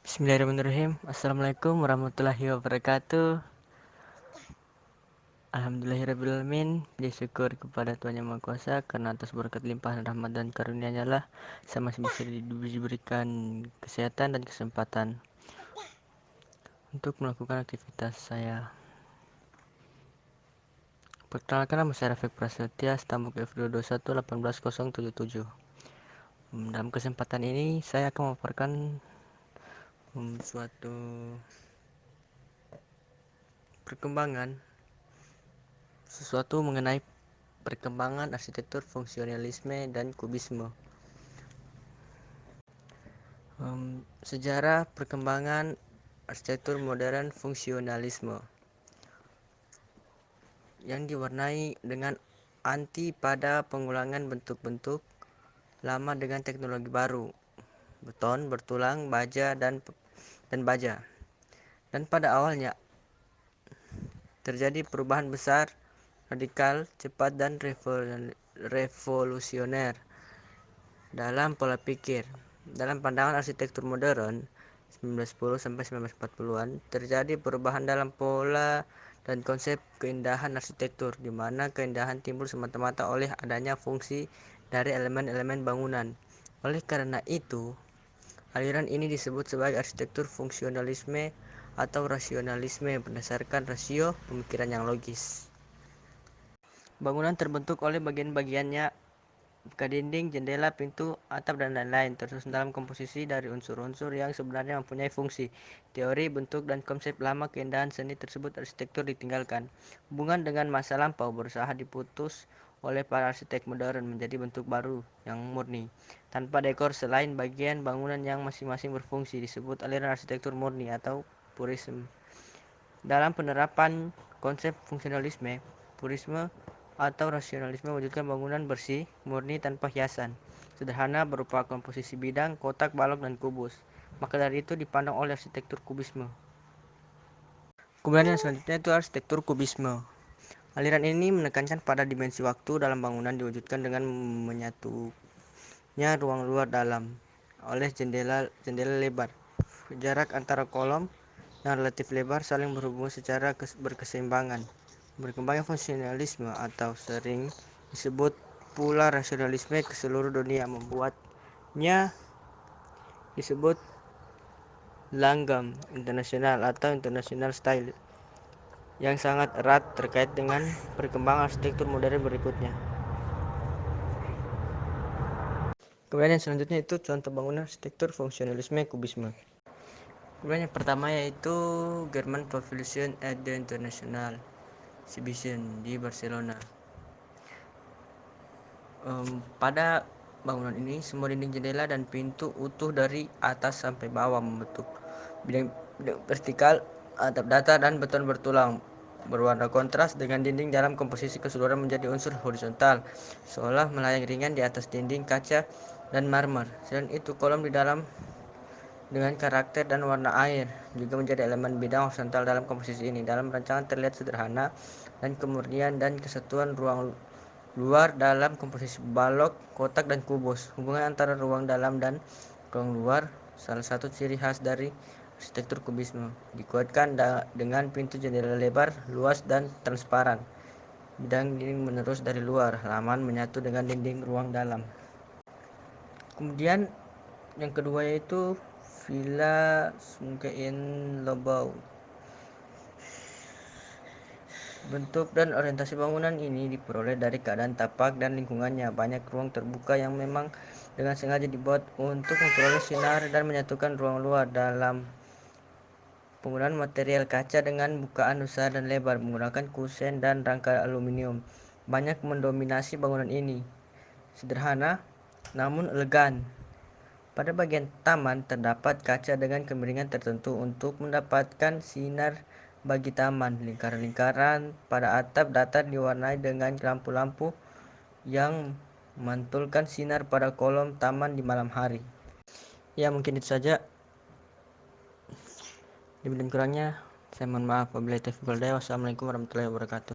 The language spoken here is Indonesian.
Bismillahirrahmanirrahim. Assalamualaikum warahmatullahi wabarakatuh. Alhamdulillahirrahmanirrahim. Puji syukur kepada Tuhan Yang Maha Kuasa karena atas berkat limpahan rahmat dan karunia-Nya lah saya masih bisa diberikan kesehatan dan kesempatan untuk melakukan aktivitas saya. Perkenalkan, nama saya Rafiq Prasetya, Stambuk F221-18077. Dalam kesempatan ini saya akan memaparkan suatu sesuatu mengenai perkembangan arsitektur fungsionalisme dan kubisme. Sejarah perkembangan arsitektur modern fungsionalisme yang diwarnai dengan anti pada pengulangan bentuk-bentuk lama dengan teknologi baru, beton, bertulang, baja dan baja. Dan pada awalnya terjadi perubahan besar, radikal, cepat dan revolusioner dalam pola pikir. Dalam pandangan arsitektur modern 1910 sampai 1940-an, terjadi perubahan dalam pola dan konsep keindahan arsitektur, di mana keindahan timbul semata-mata oleh adanya fungsi dari elemen-elemen bangunan. Oleh karena itu, aliran ini disebut sebagai arsitektur fungsionalisme atau rasionalisme berdasarkan rasio pemikiran yang logis. Bangunan terbentuk oleh bagian-bagiannya, buka dinding, jendela, pintu, atap, dan lain-lain, tersusun dalam komposisi dari unsur-unsur yang sebenarnya mempunyai fungsi. Teori, bentuk, dan konsep lama keindahan seni tersebut arsitektur ditinggalkan. Hubungan dengan masa lampau berusaha diputus oleh para arsitek modern menjadi bentuk baru yang murni, tanpa dekor selain bagian bangunan yang masing-masing berfungsi, disebut aliran arsitektur murni atau purisme. Dalam penerapan konsep fungsionalisme, purisme atau rasionalisme mewujudkan bangunan bersih, murni, tanpa hiasan, sederhana, berupa komposisi bidang, kotak, balok, dan kubus. Maka dari itu dipandang oleh arsitektur kubisme. Kemudian yang selanjutnya itu arsitektur kubisme. Aliran ini menekankan pada dimensi waktu dalam bangunan diwujudkan dengan menyatunya ruang luar dalam oleh jendela lebar. Jarak antara kolom yang relatif lebar saling berhubungan secara berkeseimbangan. Berkembangnya fungsionalisme atau sering disebut pula rasionalisme ke seluruh dunia membuatnya disebut langgam internasional atau international style yang sangat erat terkait dengan perkembangan arsitektur modern berikutnya. Kemudian yang selanjutnya itu contoh bangunan arsitektur fungsionalisme kubisme. Kemudian yang pertama yaitu German Pavilion at the International Exhibition di Barcelona. Pada bangunan ini semua dinding, jendela, dan pintu utuh dari atas sampai bawah membentuk bidang vertikal, atap datar, dan beton bertulang berwarna kontras dengan dinding dalam komposisi keseluruhan menjadi unsur horizontal, seolah melayang ringan di atas dinding kaca dan marmer. Selain itu, kolom di dalam dengan karakter dan warna air juga menjadi elemen bidang horizontal dalam komposisi ini. Dalam rancangan terlihat sederhana dan kemurnian dan kesatuan ruang luar dalam komposisi balok, kotak, dan kubus. Hubungan antara ruang dalam dan ruang luar salah satu ciri khas dari arsitektur kubisme, dikuatkan dengan pintu jendela lebar, luas, dan transparan. Bidang dinding menerus dari luar halaman menyatu dengan dinding ruang dalam. Kemudian yang kedua yaitu Villa Sungkein Lobau. Bentuk dan orientasi bangunan ini diperoleh dari keadaan tapak dan lingkungannya. Banyak ruang terbuka yang memang dengan sengaja dibuat untuk memperoleh sinar dan menyatukan ruang luar. Dalam penggunaan material kaca dengan bukaan besar dan lebar menggunakan kusen dan rangka aluminium banyak mendominasi bangunan ini. Sederhana namun elegan. Pada bagian taman terdapat kaca dengan kemiringan tertentu untuk mendapatkan sinar bagi taman. Lingkaran-lingkaran pada atap datar diwarnai dengan lampu-lampu yang memantulkan sinar pada kolom taman di malam hari. Ya, mungkin itu saja. Lebih dan kurangnya saya mohon maaf. Wabillahi taufiq wal hidayah. Wassalamualaikum warahmatullahi wabarakatuh.